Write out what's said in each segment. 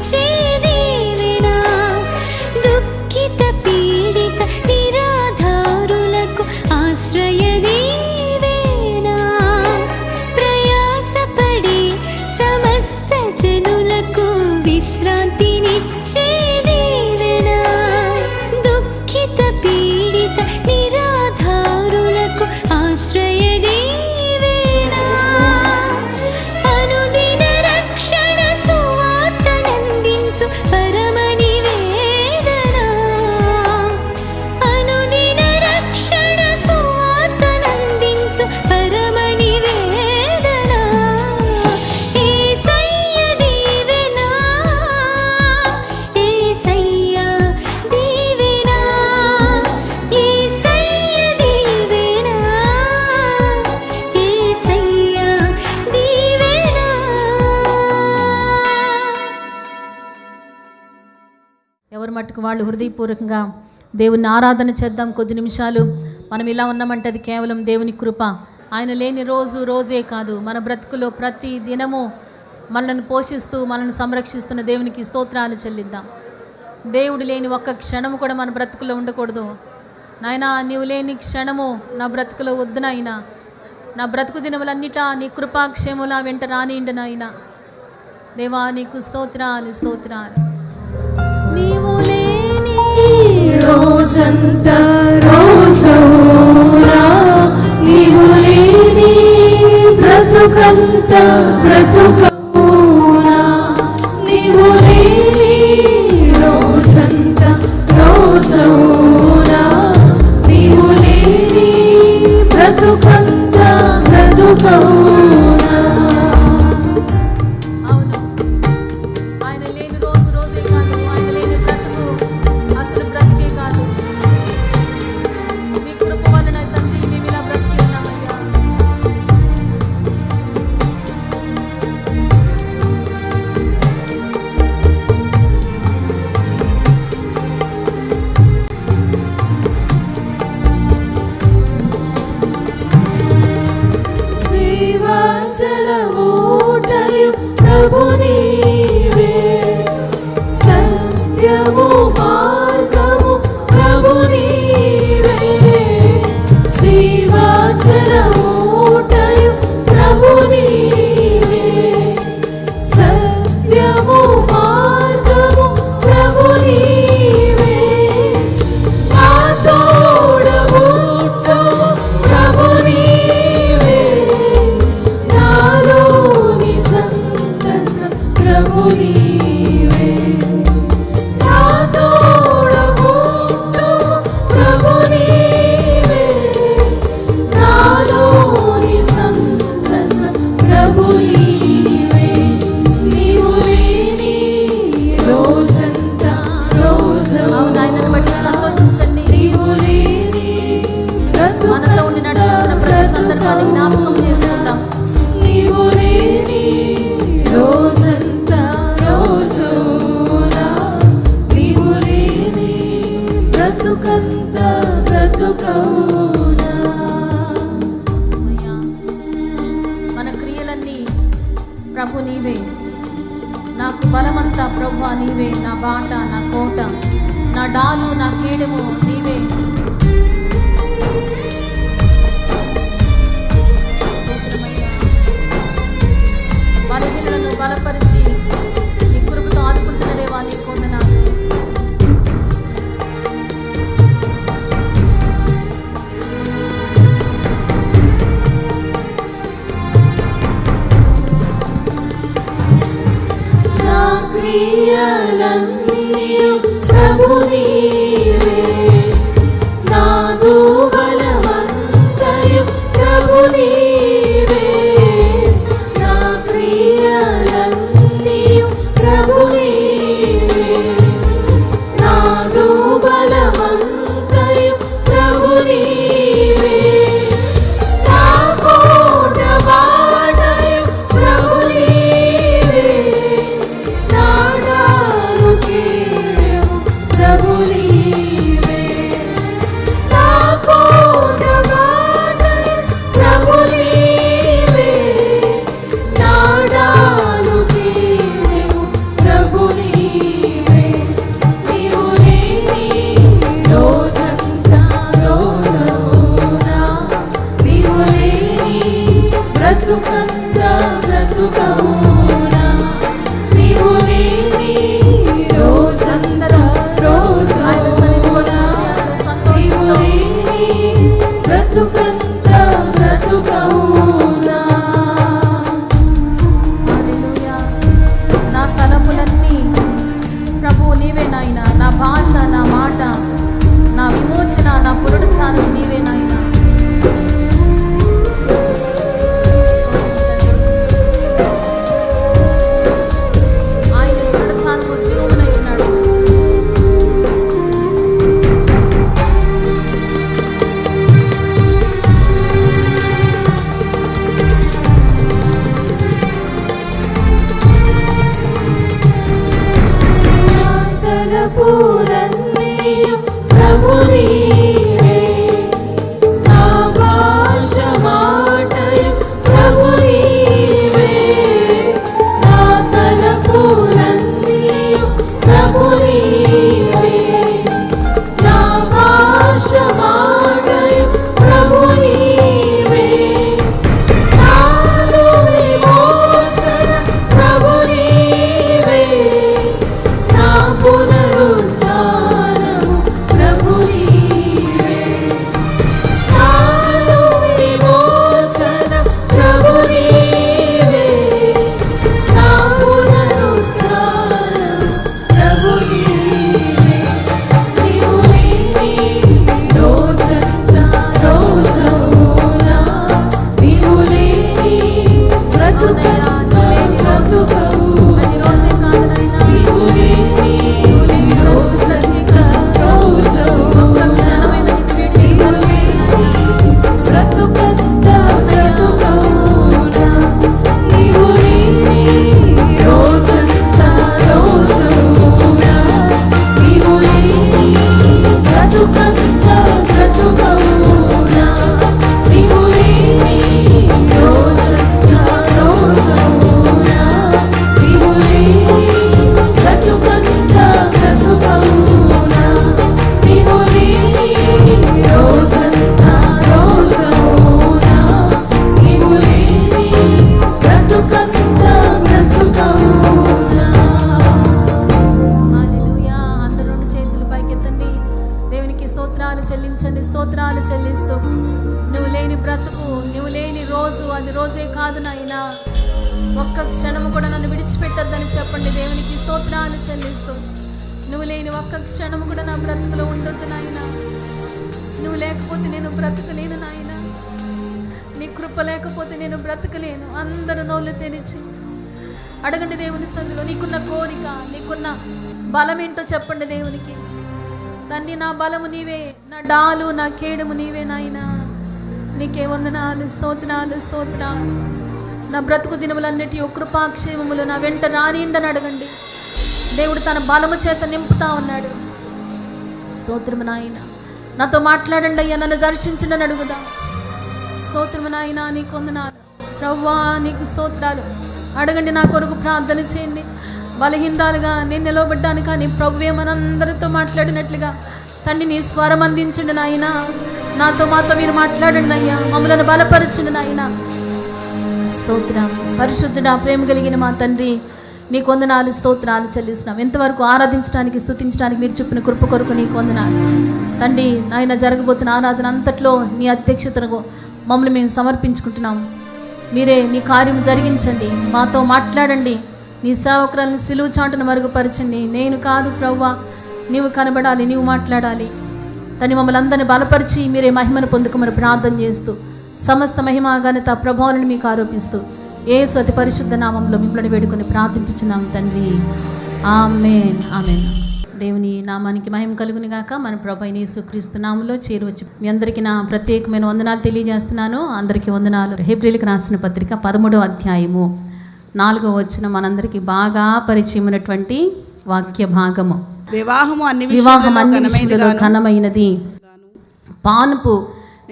దీవెనా, దుఃఖిత పీడిత నిరాధారులకు ఆశ్రయ దీవెనా, ప్రయాసపడి సమస్త జనులకు విశ్రాంతినిచ్చే దీవెనా, దుఃఖిత పీడిత నిరాధారులకు ఆశ్రయ దీవెనా, అనుదిన రక్షణ సువార్తనందించు పరమ నివేదనా, అనుదిన రక్షణ సువార్తనందించు పరమ నివేదనా, యేసయ్య దీవెనా, యేసయ్య దీవెనా, యేసయ్య దీవెనా, యేసయ్య దీవెనా. ఎవరి మట్టుకు వాళ్ళు హృదయపూర్వకంగా దేవుని ఆరాధన చేద్దాం. కొద్ది నిమిషాలు మనం ఇలా ఉన్నామంటే అది కేవలం దేవుని కృప. ఆయన లేని రోజే కాదు, మన బ్రతుకులో ప్రతి దినము మనల్ని పోషిస్తూ మనల్ని సంరక్షిస్తున్న దేవునికి స్తోత్రాలు చెల్లిద్దాం. దేవుడు లేని ఒక్క క్షణము కూడా మన బ్రతుకులో ఉండకూడదు. నాయనా, నీవు లేని క్షణము నా బ్రతుకులో వద్దు నాయనా. నా బ్రతుకు దినములన్నిటా నీ కృపాక్షేములా వెంట రానిండు నాయనా. దేవా, నీకు స్తోత్రాలు స్తోత్రాలు. నీవు లేని రోజంతా రోజవునా, నీవు లేని బ్రతుకంతా బ్రతుకవునా, నీవు లేని రోజంతా రోజవునా, నీవు లేని బ్రతుకంతా బ్రతుకవునా. అవును, ఆయన లేని రోజే కాదు, ఆయన లేని బ్రతుకు అసలు బ్రతికే కాదు. నీ కృప వలన తండ్రి మేము ఇలా బ్రతికి ఉన్నామయ్యా. జీవజల ఊటయు ప్రభు నీవే, సత్యము మార్గము ప్రభు నీవే, జీవజల ఊటయు ప్రభు నీవే, సత్యము మార్గము ప్రభు నీవే, నా తోడబుట్టువు ప్రభు నీవే, నాలోని సంతసం ప్రభు నీవే, నా తోడబుట్టువు ప్రభు నీవే, నాలోని సంతసం ప్రభు నీవే, నీవు లేని రోజంతా రోజవునా, అవును, ఆయనను బట్టి సంతోషించండి. నీవు లేని మనతో ఉండి నడిపిస్తున్న ప్రతి సందర్భాన్ని జ్ఞాపకం చేసుకుందాం. నీవు లేని రోజంతా రోజవునా, నీవు లేని బ్రతుకంతా బ్రతుకవునా. అయ్యా, మన క్రియలన్నీ ప్రభు నీవే. నాకు బలమంతా ప్రభువా నీవే. నా బాట, నా కోట, నా డాలు, నా కేడము నీవే. స్తోత్రమయ్యా. బలహీనులను బలపరిచి నీ కృపతో ఆదుకుంటున్న దేవా, నీ కొందనాలు. నా క్రియలన్నీ ప్రభు నీవే, నాదు బలమంతయు ప్రభు నీవే, నా క్రియలన్నీ ప్రభు నీవే, నాదు బలమంతయు ప్రభు నీవే, నా కోట బాటయు ప్రభు నీవే, నాడాలు కేడము ప్రభు నీవే. బ్రతుకు నువ్వు లేని రోజు అది రోజే కాదు నాయనా. ఒక్క క్షణము కూడా నన్ను విడిచిపెట్టొద్దని చెప్పండి. దేవునికి స్తోత్రాలు చెల్లిస్తూ, నువ్వు లేని ఒక్క క్షణము కూడా నా బ్రతుకులో ఉండొద్దు నాయనా. నువ్వు లేకపోతే నేను బ్రతకలేను నాయనా. నీ కృప లేకపోతే నేను బ్రతకలేను. అందరూ నోళ్ళు తెరిచి అడగండి దేవుని సన్నిధిలో. నీకున్న కోరిక, నీకున్న బలం ఏంటో చెప్పండి దేవునికి. తండ్రి, నా బలము నీవే, నా డాలు, నా కేడము నీవే నాయనా. నీకే వందనాలు, స్తోత్రాలు, స్తోత్రాలు. నా బ్రతుకు దినములన్నిటి కృపాక్షేమములు నా వెంట రానిండని అడగండి. దేవుడు తన బలము చేత నింపుతా ఉన్నాడు. స్తోత్రము నాయన. నాతో మాట్లాడండి అయ్యా, నన్ను దర్శించండి అని అడుగుదా. స్తోత్రము నాయన, నీకు వందనాలు ప్రభువా, నీకు స్తోత్రాలు. అడగండి, నా కొరకు ప్రార్థన చేయండి. బలహీనరాలుగా నేను నిలవబడ్డాను, కానీ ప్రభువే మనందరితో మాట్లాడినట్లుగా తండ్రి నీ స్వరం అందించండి నాయన. మాతో మీరు మాట్లాడండి అయ్యా, మమ్మలను బలపరచండి నాయన. స్తోత్రం. పరిశుద్ధుడా, ప్రేమ కలిగిన మా తండ్రి, నీకు వందనాలు, స్తోత్రాలు చెల్లిస్తున్నాం. ఎంతవరకు ఆరాధించడానికి, స్తుతించడానికి మీరు చెప్పిన కృప కొరకు నీకు వందనాలు తండ్రి. నాయన, జరగబోతున్న ఆరాధన అంతట్లో నీ అధ్యక్షతను మమ్మల్ని మేము సమర్పించుకుంటున్నాం. మీరే నీ కార్యం జరిగించండి, మాతో మాట్లాడండి. నీ సేవకురాలను సిలువ చాటును మరుగుపరచండి. నేను కాదు ప్రభువా, నీవు కనబడాలి, నీవు మాట్లాడాలి తండ్రి. మమ్మల్ని అందరినీ బలపరిచి మీరే మహిమను పొందుకోమని ప్రార్థన చేస్తూ, సమస్త మహిమ ఘనత ప్రభావాలను మీకు ఆరోపిస్తూ యేసు అతి పరిశుద్ధ నామంలో మిమ్మల్ని వేడుకొని ప్రార్థించుచున్నాం తండ్రి. ఆమేన్, ఆమేన్. దేవుని నామానికి మహిమ కలుగును గాక. మన ప్రభు అయిన యేసుక్రీస్తు నామములో చేరవచ్చు. మీ అందరికీ నా ప్రత్యేకమైన వందనాలు తెలియజేస్తున్నాను. అందరికీ వందనాలు. హెబ్రీయులకు రాసిన పత్రిక 13వ అధ్యాయము 4వ వచనం మనందరికీ బాగా పరిచయమైనటువంటి వాక్య భాగము. వివాహం అన్ని విషయాలలో ఘనమైనది, పానుపు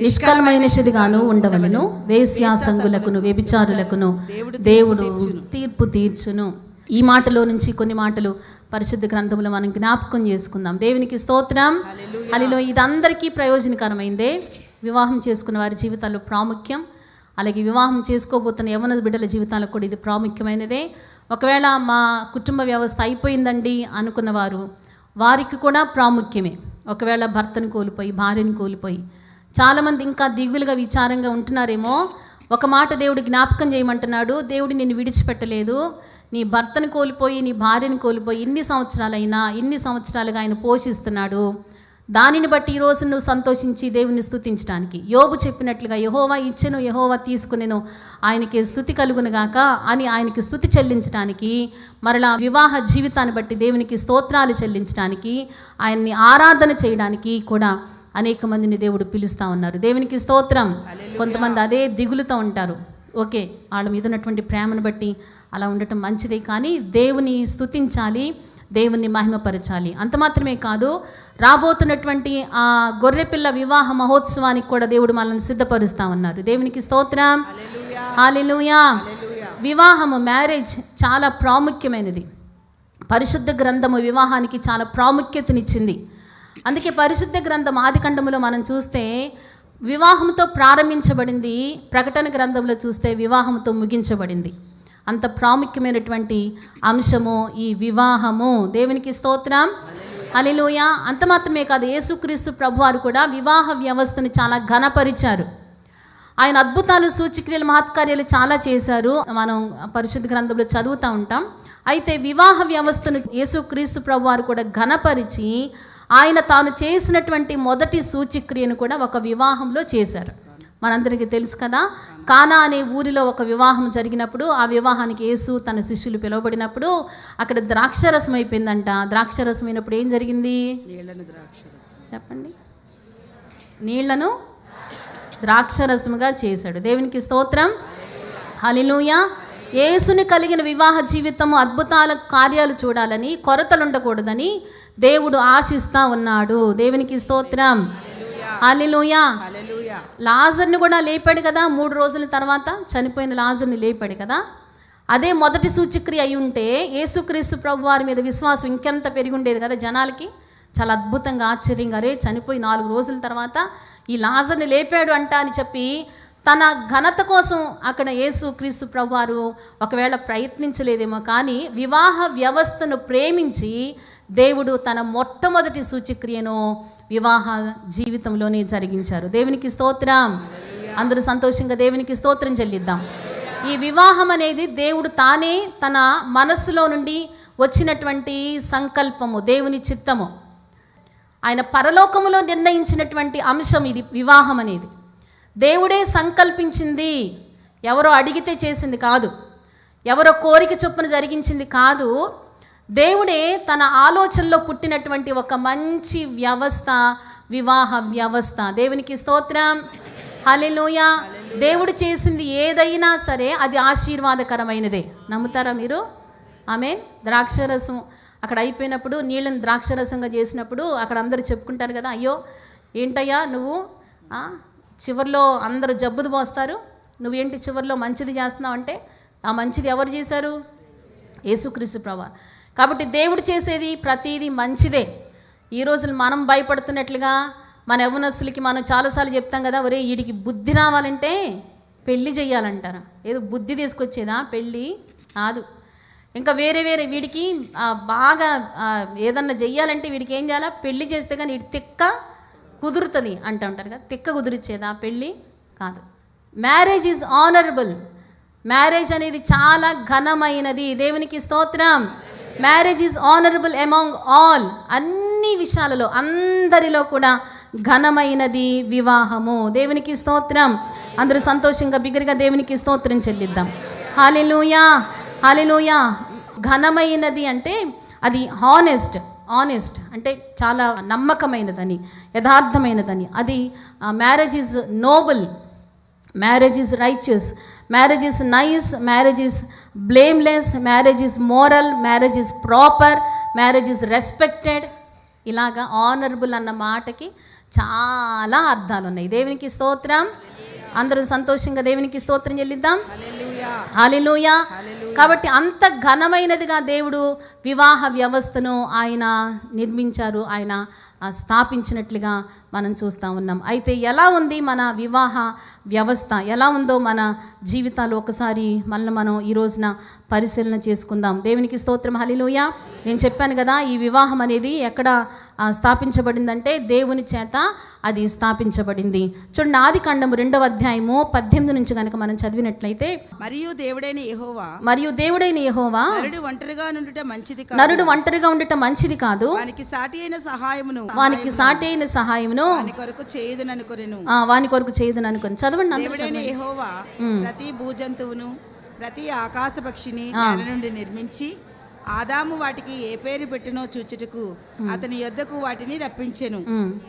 నిష్కలమైనదిగాను ఉండవలను, వేశ్యాసంగులకును వ్యభిచారులకును దేవుడు తీర్పు తీర్చును. ఈ మాటలో నుంచి కొన్ని మాటలు పరిశుద్ధ గ్రంథంలో మనం జ్ఞాపకం చేసుకుందాం. దేవునికి స్తోత్రం. హల్లెలూయా. ఇది అందరికీ ప్రయోజనకరమైందే. వివాహం చేసుకున్న వారి జీవితాల్లో ప్రాముఖ్యం, అలాగే వివాహం చేసుకోబోతున్న యవ్వన బిడ్డల జీవితాలకు కూడా ఇది ప్రాముఖ్యమైనదే. ఒకవేళ మా కుటుంబ వ్యవస్థ అయిపోయిందండి అనుకున్న వారికి కూడా ప్రాముఖ్యమే. ఒకవేళ భర్తను కోల్పోయి, భార్యను కోల్పోయి చాలామంది ఇంకా దిగులుగా విచారంగా ఉంటున్నారేమో. ఒక మాట దేవుడు జ్ఞాపకం చేయమంటున్నాడు. దేవుడు నిన్ను విడిచిపెట్టలేదు. నీ భర్తను కోల్పోయి, నీ భార్యను కోల్పోయి ఇన్ని సంవత్సరాలుగా ఆయన పోషిస్తున్నాడు. దానిని బట్టి ఈరోజు నువ్వు సంతోషించి దేవుని స్తుతించడానికి, యోబు చెప్పినట్లుగా యెహోవా ఇచ్చెను, యెహోవా తీసుకునేను, ఆయనకి స్తుతి కలుగునుగాక అని ఆయనకి స్తుతి చెల్లించడానికి, మరలా వివాహ జీవితాన్ని బట్టి దేవునికి స్తోత్రాలు చెల్లించడానికి, ఆయన్ని ఆరాధన చేయడానికి కూడా అనేక మందిని దేవుడు పిలుస్తూ ఉన్నారు. దేవునికి స్తోత్రం. కొంతమంది అదే దిగులుతో ఉంటారు. ఓకే, వాళ్ళ మీద ఉన్నటువంటి ప్రేమను బట్టి అలా ఉండటం మంచిదే, కానీ దేవుని స్తుతించాలి, దేవుని మహిమపరచాలి. అంత మాత్రమే కాదు, రాబోతున్నటువంటి ఆ గొర్రెపిల్ల వివాహ మహోత్సవానికి కూడా దేవుడు మనల్ని సిద్ధపరుస్తూ ఉన్నారు. దేవునికి స్తోత్రం. హల్లెలూయా. వివాహము, మ్యారేజ్ చాలా ప్రాముఖ్యమైనది. పరిశుద్ధ గ్రంథము వివాహానికి చాలా ప్రాముఖ్యతనిచ్చింది. అందుకే పరిశుద్ధ గ్రంథం ఆదికాండములో మనం చూస్తే వివాహంతో ప్రారంభించబడింది, ప్రకటన గ్రంథంలో చూస్తే వివాహంతో ముగించబడింది. అంత ప్రాముఖ్యమైనటువంటి అంశము ఈ వివాహము. దేవునికి స్తోత్రం. హల్లెలూయా. అంత మాత్రమే కాదు, యేసుక్రీస్తు ప్రభువారు కూడా వివాహ వ్యవస్థను చాలా ఘనపరిచారు. ఆయన అద్భుతాలు, సూచక్రియలు, మహత్కార్యాలు చాలా చేశారు. మనం పరిశుద్ధ గ్రంథంలో చదువుతూ ఉంటాం. అయితే వివాహ వ్యవస్థను యేసుక్రీస్తు ప్రభువారు కూడా ఘనపరిచి ఆయన తాను చేసినటువంటి మొదటి సూచక్రియను కూడా ఒక వివాహంలో చేశారు. మనందరికీ తెలుసు కదా, కానా అనే ఊరిలో ఒక వివాహం జరిగినప్పుడు, ఆ వివాహానికి యేసు తన శిష్యులు పిలువబడినప్పుడు అక్కడ ద్రాక్షరసం అయిపోయిందంట. ద్రాక్షరసం అయినప్పుడు ఏం జరిగింది చెప్పండి? నీళ్లను ద్రాక్షరసముగా చేశాడు. దేవునికి స్తోత్రం. హల్లెలూయా. యేసుని కలిగిన వివాహ జీవితము, అద్భుతాల కార్యాలు చూడాలని, కొరతలు ఉండకూడదని దేవుడు ఆశిస్తూ ఉన్నాడు. దేవునికి స్తోత్రం. హల్లెలూయా. లాజర్ని కూడా లేపాడు కదా, 3 రోజుల తర్వాత చనిపోయిన లాజర్ని లేపాడు కదా. అదే మొదటి సూచక్రియ అయి ఉంటే యేసుక్రీస్తు ప్రభు వారి మీద విశ్వాసం ఇంకెంత పెరిగి ఉండేది కదా జనాలకి. చాలా అద్భుతంగా, ఆశ్చర్యంగా, అరే చనిపోయి 4 రోజుల తర్వాత ఈ లాజర్ని లేపాడు అంట అని చెప్పి తన ఘనత కోసం అక్కడ యేసుక్రీస్తు ప్రభు వారు ఒకవేళ ప్రయత్నించలేదేమో, కానీ వివాహ వ్యవస్థను ప్రేమించి దేవుడు తన మొట్టమొదటి సూచక్రియను వివాహ జీవితంలోనే జరిగించారు. దేవునికి స్తోత్రం. అందరూ సంతోషంగా దేవునికి స్తోత్రం చెల్లిద్దాం. ఈ వివాహం అనేది దేవుడు తానే తన మనస్సులో నుండి వచ్చినటువంటి సంకల్పము, దేవుని చిత్తము. ఆయన పరలోకములో నిర్ణయించినటువంటి అంశం ఇది. వివాహం అనేది దేవుడే సంకల్పించింది, ఎవరో అడిగితే చేసింది కాదు, ఎవరో కోరిక చొప్పున జరిగించింది కాదు. దేవుడే తన ఆలోచనలో పుట్టినటువంటి ఒక మంచి వ్యవస్థ, వివాహ వ్యవస్థ. దేవునికి స్తోత్రం, హల్లెలూయా. దేవుడు చేసింది ఏదైనా సరే అది ఆశీర్వాదకరమైనదే. నమ్ముతారా మీరు? ఆమేన్. ద్రాక్షరసం అక్కడ అయిపోయినప్పుడు, నీళ్ళని ద్రాక్షరసంగా చేసినప్పుడు అక్కడ అందరూ చెప్పుకుంటారు కదా, అయ్యో ఏంటయ్యా నువ్వు చివరిలో అందరూ జబ్బుది పోస్తారు, నువ్వేంటి చివరిలో మంచిది చేస్తున్నావు అంటే, ఆ మంచిది ఎవరు చేశారు? యేసుక్రీస్తు ప్రభువా. కాబట్టి దేవుడు చేసేది ప్రతిదీ మంచిదే. ఈ రోజులు మనం భయపడుతున్నట్లుగా మన యవ్వనస్తులకి మనం చాలాసార్లు చెప్తాం కదా, ఒరే వీడికి బుద్ధి రావాలంటే పెళ్ళి చెయ్యాలంటారా? ఏదో బుద్ధి తీసుకొచ్చేదా పెళ్ళి? కాదు. ఇంకా వేరే వీడికి బాగా ఏదన్నా చెయ్యాలంటే వీడికి ఏం చేయాలా? పెళ్ళి చేస్తే కానీ వీడి తిక్క కుదురుతుంది అంటూ ఉంటారు కదా, తిక్క కుదిరిచ్చేదా పెళ్ళి? కాదు. Marriage is honourable. మ్యారేజ్ అనేది చాలా ఘనమైనది. దేవునికి స్తోత్రం. Marriage is honourable among all. అన్ని విషయాలలో, అందరిలో కూడా ఘనమైనది వివాహము. దేవునికి స్తోత్రం. అందరూ సంతోషంగా బిగ్గరగా దేవునికి స్తోత్రం చెల్లిద్దాం. హల్లెలూయా, హల్లెలూయా. ఘనమైనది అంటే అది ఆనెస్ట్ అంటే చాలా నమ్మకమైనదని, యథార్థమైనదని. అది marriage is noble, marriage is righteous, marriage is nice, marriage is blameless, marriage is moral, marriage is proper, marriage is respected. ఇలాగా ఆనరబుల్ అన్న మాటకి చాలా అర్థాలు ఉన్నాయి. దేవునికి స్తోత్రం. అందరూ సంతోషంగా దేవునికి స్తోత్రం చెల్లిద్దాం. హల్లెలూయా. కాబట్టి అంత ఘనమైనదిగా దేవుడు వివాహ వ్యవస్థను ఆయన నిర్మించారు, ఆయన స్థాపించినట్లుగా మనం చూస్తూ ఉన్నాం. అయితే ఎలా ఉంది మన వివాహ వ్యవస్థ, ఎలా ఉందో మన జీవితాలు ఒకసారి మనం ఈ రోజున పరిశీలన చేసుకుందాం. దేవునికి స్తోత్రం. హల్లెలూయా. నేను చెప్పాను కదా, ఈ వివాహం అనేది ఎక్కడ స్థాపించబడిందంటే దేవుని చేత అది స్థాపించబడింది. చూడండి, ఆదికాండము 2వ అధ్యాయము 18 నుంచి కనుక మనం చదివినట్లయితే, మరియు దేవుడైన యెహోవా నరుడు ఒంటరిగా ఉండుట మంచిది కాదు, వానికి సాటి అయిన సహాయమును వాని కొరకు చేయుదుననుకొని. చదవండి అందరూ. యెహోవా ప్రతి భూజంతువును ప్రతి ఆకాశ పక్షిని నేల నుండి నిర్మించి ఆదాము వాటికి ఏ పేరు పెట్టినో చూచుటకు అతని యొద్దకు వాటిని రప్పించెను.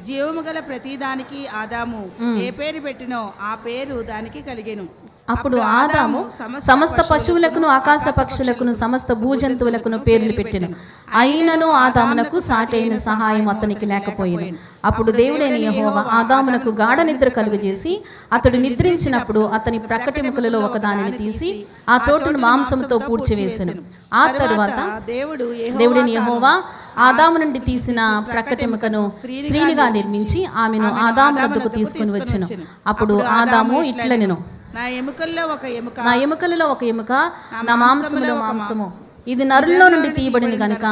జీవము గల ప్రతి దానికి ఆదాము ఏ పేరు పెట్టినో ఆ పేరు దానికి కలిగెను. అప్పుడు ఆదాము సమస్త పశువులకును ఆకాశ పక్షులకును సమస్త భూజంతువులకును పేర్లు పెట్టెను. అయినను ఆదామునకు సాటైన సహాయం అతనికి లేకపోయెను. అప్పుడు దేవుడైన యెహోవా ఆదామునకు గాఢ నిద్ర కలుగజేసి అతడు నిద్రించినప్పుడు అతని ప్రక్కటెముకలలో ఒక దానిని తీసి ఆ చోటును మాంసముతో పూడ్చివేసెను. ఆ తరువాత దేవుడైన యెహోవా ఆదాము నుండి తీసిన ప్రక్కటెముకను స్త్రీనిగా నిర్మించి ఆమెను ఆదాము వద్దకు తీసుకుని వచ్చెను. అప్పుడు ఆదాము ఇట్లనెను, నా ఎముకల్లో ఒక ఎముక, నా మాంసములో మాంసము, ఇది నరుల్లో నుండి తీయబడిన గనుక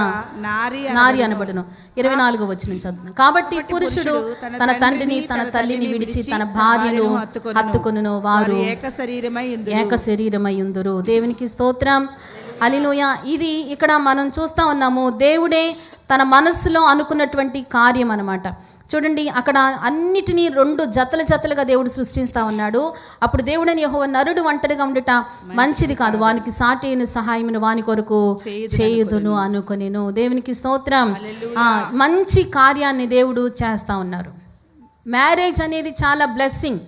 నారి అనబడును. 24వ వచనం చదువుతాం. కాబట్టి పురుషుడు తన తండ్రిని తన తల్లిని విడిచి తన భార్యను హత్తుకొనును, వారు ఏక శరీరమై ఉందురు. దేవునికి స్తోత్రం. హల్లెలూయా. ఇది ఇక్కడ మనం చూస్తూ ఉన్నాము, దేవుడే తన మనస్సులో అనుకున్నటువంటి కార్యం అన్నమాట. చూడండి, అక్కడ అన్నిటినీ 2 జతలుగా దేవుడు సృష్టిస్తూ ఉన్నాడు. అప్పుడు దేవుడని యెహోవా నరుడు ఒంటరిగా ఉండుట మంచిది కాదు, వానికి సాటి అయిన సహాయమును వాని కొరకు చేయుదును అనుకొనెను. దేవునికి స్తోత్రం. మంచి కార్యాన్ని దేవుడు చేస్తూ ఉన్నారు. మ్యారేజ్ అనేది చాలా బ్లెస్సింగ్,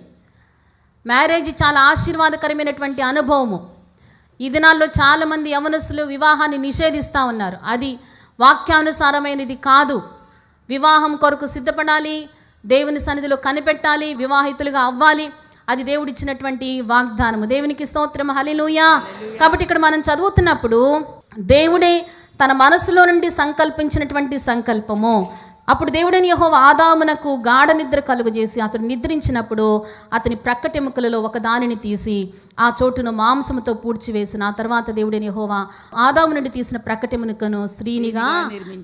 మ్యారేజ్ చాలా ఆశీర్వాదకరమైనటువంటి అనుభవము. ఈ దినాల్లో చాలామంది యవనస్తులు వివాహాన్ని నిషేధిస్తూ ఉన్నారు. అది వాక్యానుసారమైనది కాదు. వివాహం కొరకు సిద్ధపడాలి, దేవుని సన్నిధిలో కనిపెట్టాలి, వివాహితులుగా అవ్వాలి. అది దేవుడిచ్చినటువంటి వాగ్దానము. దేవునికి స్తోత్రం. హల్లెలూయా. కాబట్టి ఇక్కడ మనం చదువుతున్నప్పుడు దేవుడే తన మనసులో నుండి సంకల్పించినటువంటి సంకల్పము. అప్పుడు దేవుడైన యెహోవా ఆదామునకు గాఢ నిద్ర కలుగజేసి అతడు నిద్రించినప్పుడు అతని ప్రక్కటెముకలలో ఒక దానిని తీసి ఆ చోటును మాంసముతో పూడ్చివేసిన. ఆ తర్వాత దేవుడైన యెహోవా ఆదాము నుండి తీసిన ప్రక్కటెముకను స్త్రీనిగా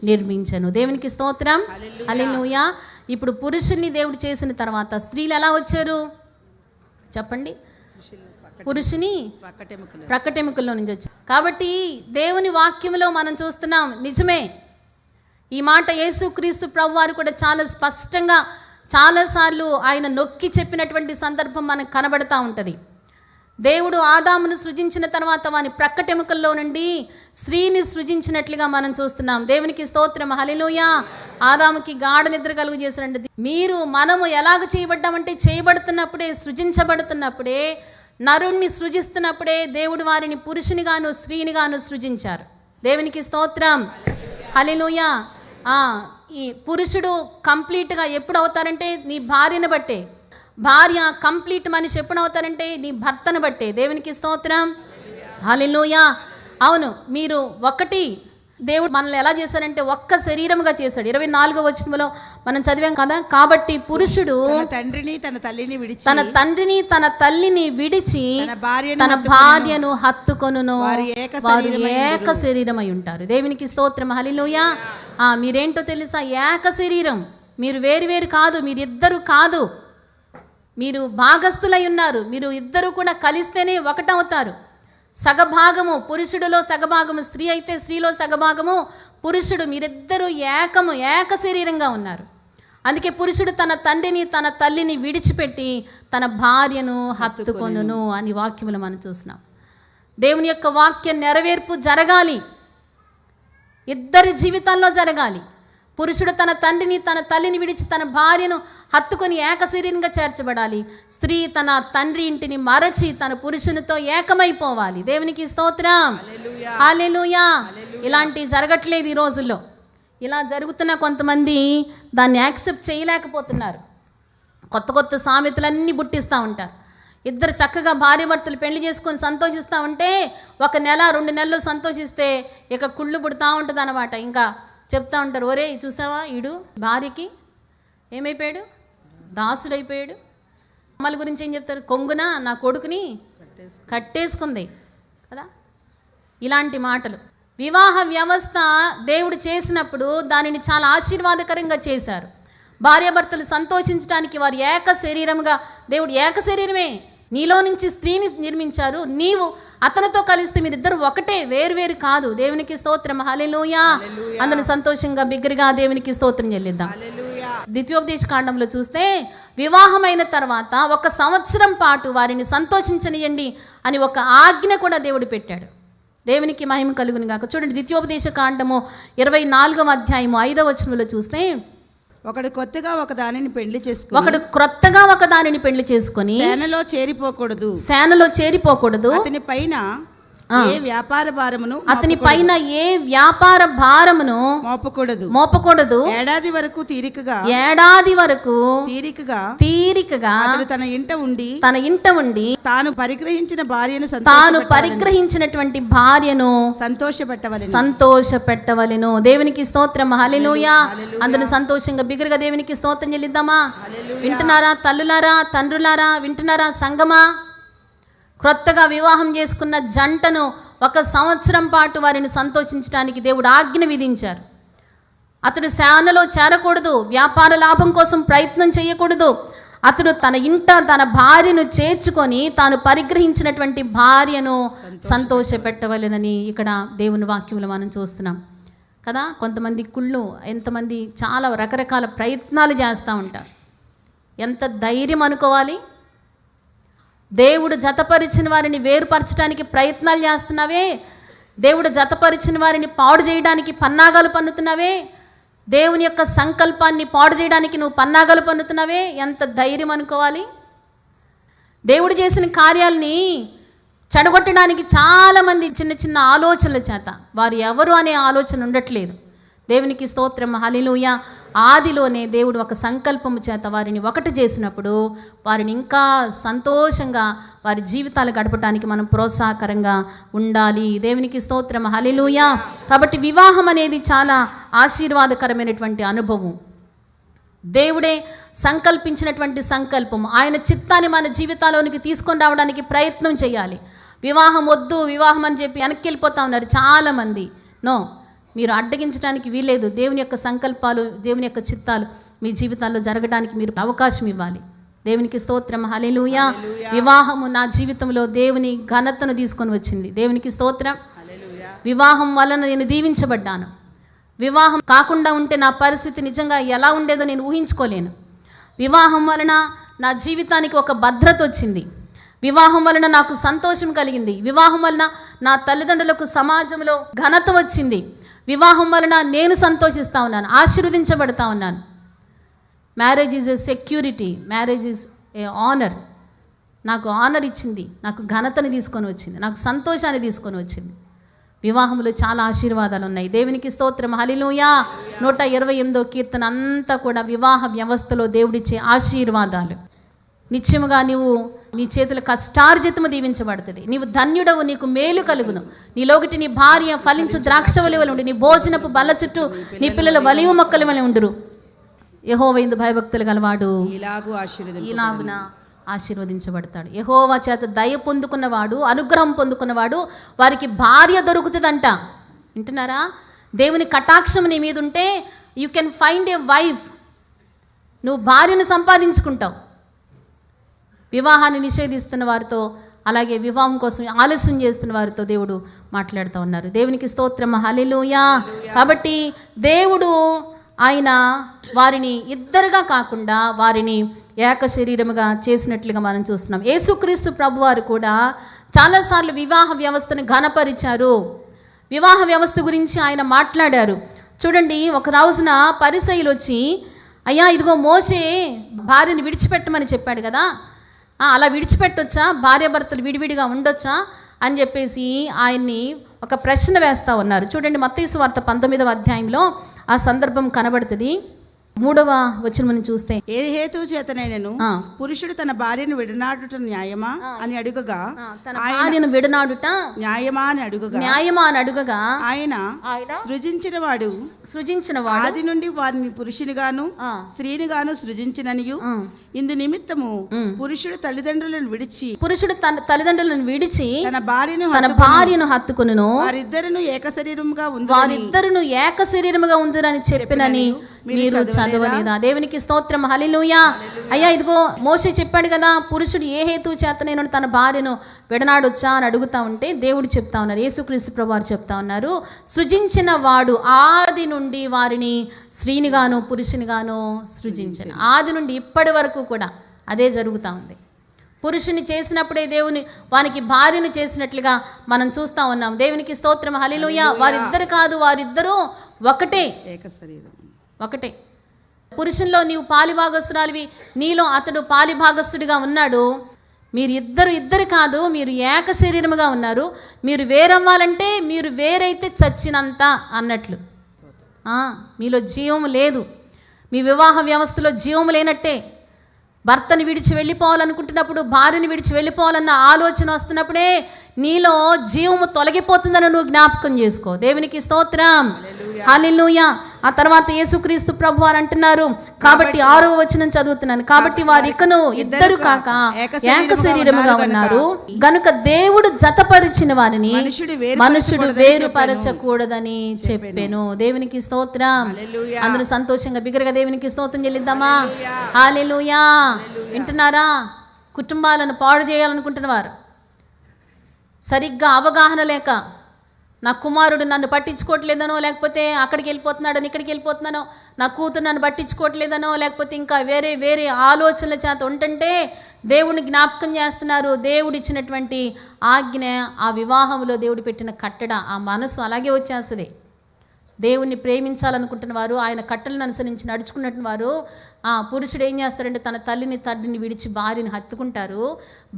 నిర్మించెను. దేవునికి స్తోత్రం. హల్లెలూయా. ఇప్పుడు పురుషుణ్ణి దేవుడు చేసిన తర్వాత స్త్రీలు ఎలా వచ్చారు? చెప్పండి, పురుషుని పక్కటెముకలు. ప్రక్కటెముకల్లో నుంచి వచ్చి. కాబట్టి దేవుని వాక్యంలో మనం చూస్తున్నాం, నిజమే ఈ మాట. యేసుక్రీస్తు ప్రభు వారు కూడా చాలా స్పష్టంగా చాలాసార్లు ఆయన నొక్కి చెప్పినటువంటి సందర్భం మనకు కనబడతా ఉంటుంది. దేవుడు ఆదామును సృజించిన తర్వాత వాని ప్రక్కటెముకల్లో నుండి స్త్రీని సృజించినట్లుగా మనం చూస్తున్నాం. దేవునికి స్తోత్రం, హల్లెలూయా. ఆదాముకి గాఢ నిద్ర కలుగు చేసినట్టు మనము ఎలాగ చేయబడ్డామంటే, చేయబడుతున్నప్పుడే, సృజించబడుతున్నప్పుడే, నరుణ్ణి సృజిస్తున్నప్పుడే దేవుడు వారిని పురుషునిగాను స్త్రీనిగాను సృజించారు. దేవునికి స్తోత్రం, హల్లెలూయా. ఈ పురుషుడు కంప్లీట్గా ఎప్పుడు అవుతారంటే నీ భార్యను బట్టే, భార్య కంప్లీట్ మనిషి ఎప్పుడు అవుతారంటే నీ భర్తను బట్టే. దేవునికి స్తోత్రం, హల్లెలూయా. అవును, మీరు ఒకటి, దేవుడు మనల్ని ఎలా చేశారంటే ఒక్క శరీరముగా చేశాడు. 24వ వచనంలో మనం చదివాం కదా. కాబట్టి పురుషుడు తన తండ్రిని తన తల్లిని విడిచి తన భార్యను హత్తుకొనును, వారు ఏక శరీరమై ఉంటారు. దేవునికి స్తోత్రం, హల్లెలూయా. మీరేంటో తెలుసా? ఏక శరీరం. మీరు వేరు కాదు, మీరిద్దరు కాదు, మీరు భాగస్థులై ఉన్నారు. మీరు ఇద్దరు కూడా కలిస్తేనే ఒకటవుతారు. సగభాగము పురుషుడిలో సగభాగము స్త్రీ అయితే స్త్రీలో సగభాగము పురుషుడు. మీరిద్దరూ ఏక శరీరంగా ఉన్నారు. అందుకే పురుషుడు తన తండ్రిని తన తల్లిని విడిచిపెట్టి తన భార్యను హత్తుకొనును అని వాక్యములు మనం చూస్తున్నాం. దేవుని యొక్క వాక్య నెరవేర్పు జరగాలి, ఇద్దరి జీవితాల్లో జరగాలి. పురుషుడు తన తండ్రిని తన తల్లిని విడిచి తన భార్యను హత్తుకొని ఏకశరీరంగా చేర్చబడాలి. స్త్రీ తన తండ్రి ఇంటిని మరచి తన పురుషునితో ఏకమైపోవాలి. దేవునికి స్తోత్రం, హల్లెలూయా. ఇలాంటి జరగట్లేదు ఈ రోజుల్లో. ఇలా జరుగుతున్న కొంతమంది దాన్ని యాక్సెప్ట్ చేయలేకపోతున్నారు. కొత్త సామెతలన్నీ బుట్టిస్తూ ఉంటారు. ఇద్దరు చక్కగా భార్యాభర్తలు పెళ్లి చేసుకొని సంతోషిస్తూ ఉంటే 1 నెల 2 నెలలు సంతోషిస్తే ఇక కుళ్ళు పుడుతూ ఉంటుంది అన్నమాట. ఇంకా చెప్తా ఉంటారు, ఒరే చూసావా ఈడు భార్యకి ఏమైపోయాడు, దాసుడైపోయాడు. అమ్మల గురించి ఏం చెప్తారు? కొంగున నా కొడుకుని కట్టేసుకుంది కదా. ఇలాంటి మాటలు. వివాహ వ్యవస్థ దేవుడు చేసినప్పుడు దానిని చాలా ఆశీర్వాదకరంగా చేశారు. భార్యాభర్తలు సంతోషించడానికి వారు ఏక శరీరంగా, దేవుడు ఏక శరీరమే, నీలో నుంచి స్త్రీని నిర్మించారు. నీవు అతనితో కలిస్తే మీరిద్దరు ఒకటే, వేరు కాదు. దేవునికి స్తోత్రం, హల్లెలూయా. అందరూ సంతోషంగా బిగ్గరగా దేవునికి స్తోత్రం చెల్లిద్దాం. ద్వితీయోపదేశ కాండంలో చూస్తే వివాహమైన తర్వాత 1 సంవత్సరం పాటు వారిని సంతోషించనియండి అని ఒక ఆజ్ఞ కూడా దేవుడు పెట్టాడు. దేవునికి మహిమ కలుగును గాక. చూడండి, ద్వితీయోపదేశ కాండము 24వ అధ్యాయము 5వ వచనంలో చూస్తే, ఒకడు కొత్తగా ఒక దానిని పెళ్లి చేసుకొని సేనలో చేరిపోకూడదు. అతని పైన ఏ వ్యాపార భారమును మోపకూడదు. ఏడాది వరకు తీరికగా తన ఇంట ఉండి తాను పరిగ్రహించినటువంటి భార్యను సంతోషపెట్టవలెను. దేవునికి స్తోత్రం, హల్లెలూయా. అందరూ సంతోషంగా బిగ్గరగా దేవునికి స్తోత్రం చెల్లిద్దామా? వింటున్నారా తల్లులారా, తండ్రులారా? వింటున్నారా సంగమా? క్రొత్తగా వివాహం చేసుకున్న జంటను 1 సంవత్సరం పాటు వారిని సంతోషించడానికి దేవుడు ఆజ్ఞ విధించారు. అతడు సేనలో చేరకూడదు, వ్యాపార లాభం కోసం ప్రయత్నం చేయకూడదు. అతడు తన ఇంట తన భార్యను చేర్చుకొని తాను పరిగ్రహించినటువంటి భార్యను సంతోషపెట్టవలెనని ఇక్కడ దేవుని వాక్యములు మనం చూస్తున్నాం కదా. కొంతమంది కుళ్ళు, ఎంతమంది చాలా రకరకాల ప్రయత్నాలు చేస్తూ ఉంటారు. ఎంత ధైర్యం అనుకోవాలి. దేవుడు జతపరిచిన వారిని వేరుపరచడానికి ప్రయత్నాలు చేస్తున్నావే, దేవుడు జతపరిచిన వారిని పాడు చేయడానికి పన్నాగాలు పన్నుతున్నావే, దేవుని యొక్క సంకల్పాన్ని పాడు చేయడానికి నువ్వు పన్నాగాలు పన్నుతున్నావే, ఎంత ధైర్యం అనుకోవాలి. దేవుడు చేసిన కార్యాలని చెడగొట్టడానికి చాలామంది చిన్న ఆలోచనల చేత వారు ఎవరు అనే ఆలోచన ఉండట్లేదు. దేవునికి స్తోత్రం, హల్లెలూయా. ఆదిలోనే దేవుడు ఒక సంకల్పము చేత వారిని ఒకటి చేసినప్పుడు వారిని ఇంకా సంతోషంగా వారి జీవితాలు గడపడానికి మనం ప్రోత్సాహకరంగా ఉండాలి. దేవునికి స్తోత్రం, హల్లెలూయా. కాబట్టి వివాహం అనేది చాలా ఆశీర్వాదకరమైనటువంటి అనుభవం. దేవుడే సంకల్పించినటువంటి సంకల్పం. ఆయన చిత్తాన్ని మన జీవితాల్లోనికి తీసుకొని రావడానికి ప్రయత్నం చేయాలి. వివాహం వద్దు, వివాహం అని చెప్పి వెనక్కి వెళ్ళిపోతా ఉన్నారు చాలామంది. నో, మీరు అడ్డగించడానికి వీలేదు. దేవుని యొక్క సంకల్పాలు, దేవుని యొక్క చిత్తాలు మీ జీవితాల్లో జరగడానికి మీరు అవకాశం ఇవ్వాలి. దేవునికి స్తోత్రం, హల్లెలూయా. వివాహము నా జీవితంలో దేవుని ఘనతను తీసుకొని వచ్చింది. దేవునికి స్తోత్రం. వివాహం వలన నేను దీవించబడ్డాను. వివాహం కాకుండా ఉంటే నా పరిస్థితి నిజంగా ఎలా ఉండేదో నేను ఊహించుకోలేను. వివాహం వలన నా జీవితానికి ఒక భద్రత వచ్చింది. వివాహం వలన నాకు సంతోషం కలిగింది. వివాహం వలన నా తల్లిదండ్రులకు సమాజంలో ఘనత వచ్చింది. వివాహం వలన నేను సంతోషిస్తూ ఉన్నాను, ఆశీర్వదించబడతా ఉన్నాను. Marriage is a security, marriage is a honour. నాకు ఆనర్ ఇచ్చింది, నాకు ఘనతని తీసుకొని వచ్చింది, నాకు సంతోషాన్ని తీసుకొని వచ్చింది. వివాహంలో చాలా ఆశీర్వాదాలు ఉన్నాయి. దేవునికి స్తోత్రం, హల్లెలూయా. 128వ కీర్తన అంతా కూడా వివాహ వ్యవస్థలో దేవుడిచ్చే ఆశీర్వాదాలు. నిత్యముగా నీవు నీ చేతుల కష్టార్జితము దీవించబడుతుంది. నీవు ధన్యుడవు, నీకు మేలు కలుగును. నీలోగిటి నీ భార్య ఫలించు ద్రాక్షవల్లి వలె ఉండు. నీ భోజనపు బల్ల చుట్టూ నీ పిల్లల వలివ మొక్కల వలె ఉండురు. యెహోవా యందు భయభక్తులు గలవాడు ఇలాగున ఆశీర్వదించబడతాడు. యెహోవా చేత దయ పొందుకున్నవాడు, అనుగ్రహం పొందుకున్నవాడు వారికి భార్య దొరుకుతుందంట. వింటున్నారా? దేవుని కటాక్షం నీ మీద ఉంటే you can find a wife. నువ్వు భార్యను సంపాదించుకుంటావు. వివాహాన్ని నిషేధిస్తున్న వారితో, అలాగే వివాహం కోసం ఆలస్యం చేస్తున్న వారితో దేవుడు మాట్లాడుతూ ఉన్నారు. దేవునికి స్తోత్రం, హల్లెలూయా. కాబట్టి దేవుడు ఆయన వారిని ఇద్దరుగా కాకుండా వారిని ఏక శరీరముగా చేసినట్లుగా మనం చూస్తున్నాం. యేసుక్రీస్తు ప్రభువారు కూడా చాలాసార్లు వివాహ వ్యవస్థను ఘనపరిచారు. వివాహ వ్యవస్థ గురించి ఆయన మాట్లాడారు. చూడండి, ఒక రోజున పరిసయ్యులు వచ్చి, అయ్యా ఇదిగో మోషే భార్యని విడిచిపెట్టమని చెప్పాడు కదా, అలా విడిచిపెట్టొచ్చా, భార్యాభర్తలు విడివిడిగా ఉండొచ్చా అని చెప్పేసి ఆయన్ని ఒక ప్రశ్న వేస్తూ ఉన్నారు. చూడండి, మత్తయి సువార్త 19వ అధ్యాయంలో ఆ సందర్భం కనబడుతుంది. 3వ వచనం చూస్తే, ఏ హేతు చేతనైనను పురుషుడు తన భార్యను విడనాడుట న్యాయమా అని అడుగగా, తన భార్యను విడనాడుట న్యాయమా అని అడుగగా ఆయన సృజించిన వాడు ఆది నుండి వారిని పురుషునిగాను స్త్రీనిగాను సృజించిననియు, ఇందు నిమిత్తము పురుషుడు తన తల్లిదండ్రులను విడిచి తన భార్యను హత్తుకొనును, వారిద్దరును ఏక శరీరముగా ఉందురని చెప్పినని మీరు చదవలేదా? దేవునికి స్తోత్రం, హల్లెలూయా. అయ్యా ఇదిగో మోషే చెప్పాడు కదా, పురుషుడు ఏ హేతువు చేత నేను తన భార్యను విడనాడొచ్చా అని అడుగుతా ఉంటే దేవుడు చెప్తా ఉన్నారు, యేసుక్రీస్తు ప్రభువారు చెప్తా ఉన్నారు, సృజించిన వాడు ఆది నుండి వారిని స్త్రీనిగాను పురుషునిగాను సృజించను. ఆది నుండి ఇప్పటి వరకు కూడా అదే జరుగుతూ ఉంది. పురుషుని చేసినప్పుడే దేవుని వానికి భార్యను చేసినట్లుగా మనం చూస్తూ ఉన్నాం. దేవునికి స్తోత్రం, హల్లెలూయా. వారిద్దరు కాదు, వారిద్దరూ ఒకటే. పురుషుల్లో నీవు పాలిభాగస్తురాలివి, నీలో అతడు పాలిభాగస్తుడిగా ఉన్నాడు. మీరు ఇద్దరు కాదు, మీరు ఏక శరీరముగా ఉన్నారు. మీరు వేరవ్వాలంటే మీరు వేరైతే చచ్చినంత అన్నట్లు. మీలో జీవం లేదు, మీ వివాహ వ్యవస్థలో జీవం లేనట్టే. భర్తని విడిచి వెళ్ళిపోవాలనుకుంటున్నప్పుడు, భార్యని విడిచి వెళ్ళిపోవాలన్న ఆలోచన వస్తున్నప్పుడే నీలో జీవము తొలగిపోతుందని నువ్వు జ్ఞాపకం చేసుకో. దేవునికి స్తోత్రం, హల్లెలూయా. ఆ తర్వాత యేసుక్రీస్తు ప్రభువారు అంటున్నారు, కాబట్టి 6వ వచనం చదువుతున్నాను, కాబట్టి వారు ఇకను ఇద్దరు కాక ఏక శరీరముగా ఉన్నారు గనుక దేవుడు జతపరిచిన వారిని మనుషుడు వేరుపరచకూడదని చెప్పెను. దేవునికి స్తోత్రం. అందరూ సంతోషంగా బిగ్గరగా దేవునికి స్తోత్రం చెల్లిద్దామా? హల్లెలూయా. వింటున్నారా? కుటుంబాలను పాడు చేయాలనుకుంటున్నవారు, సరిగ్గా అవగాహన లేక, నా కుమారుడు నన్ను పట్టించుకోవట్లేదనో, లేకపోతే అక్కడికి వెళ్ళిపోతున్నాడని ఇక్కడికి వెళ్ళిపోతున్నానో, నా కూతురు నన్ను పట్టించుకోవట్లేదనో, లేకపోతే ఇంకా వేరే ఆలోచనల చేత ఉంటుంటే దేవుడిని జ్ఞాపకం చేస్తున్నారు. దేవుడు ఇచ్చినటువంటి ఆజ్ఞ, ఆ వివాహంలో దేవుడు పెట్టిన కట్టడ, ఆ మనసు అలాగే వచ్చేస్తుంది. దేవుణ్ణి ప్రేమించాలనుకుంటున్న వారు, ఆయన కట్టలను అనుసరించి నడుచుకున్నట్టు వారు, పురుషుడు ఏం చేస్తారంటే తన తండ్రిని విడిచి భార్యని హత్తుకుంటారు,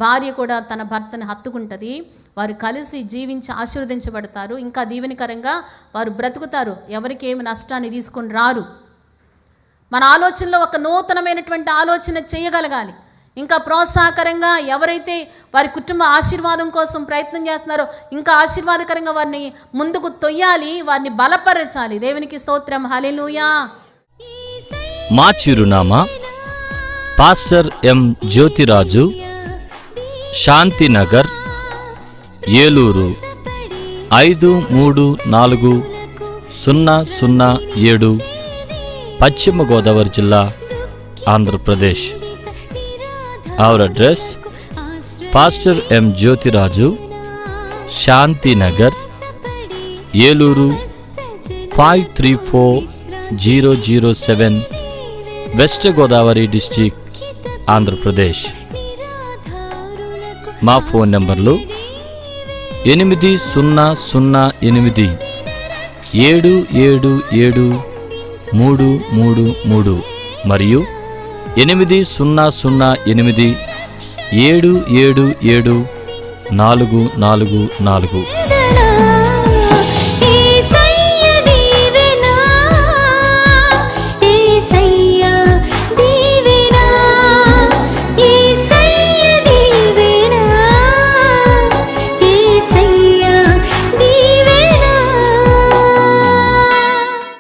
భార్య కూడా తన భర్తని హత్తుకుంటుంది. వారు కలిసి జీవించి ఆశీర్వదించబడతారు, ఇంకా దీవెనకరంగా వారు బ్రతుకుతారు, ఎవరికి ఏమి నష్టాన్ని తీసుకొని రారు. మన ఆలోచనలో ఒక నూతనమైనటువంటి ఆలోచన చేయగలగాలి. ఇంకా ప్రోత్సాహకరంగా ఎవరైతే వారి కుటుంబ ఆశీర్వాదం కోసం ప్రయత్నం చేస్తున్నారో ఇంకా ఆశీర్వాదకరంగా వారిని ముందుకు తొయ్యాలి, వారిని బలపరచాలి. దేవునికి స్తోత్రం, హల్లెలూయా. మా చిరునామా పాస్టర్ ఎం జ్యోతిరాజు, శాంతినగర్, ఏలూరు 534007, పశ్చిమ గోదావరి జిల్లా, Andhra Pradesh. Our address pastor M Jyothiraju, Shantinagar, Eluru 534007, west Godavari district, Andhra Pradesh. మా ఫోన్ నంబర్లు 8008777333 మరియు 800877774444.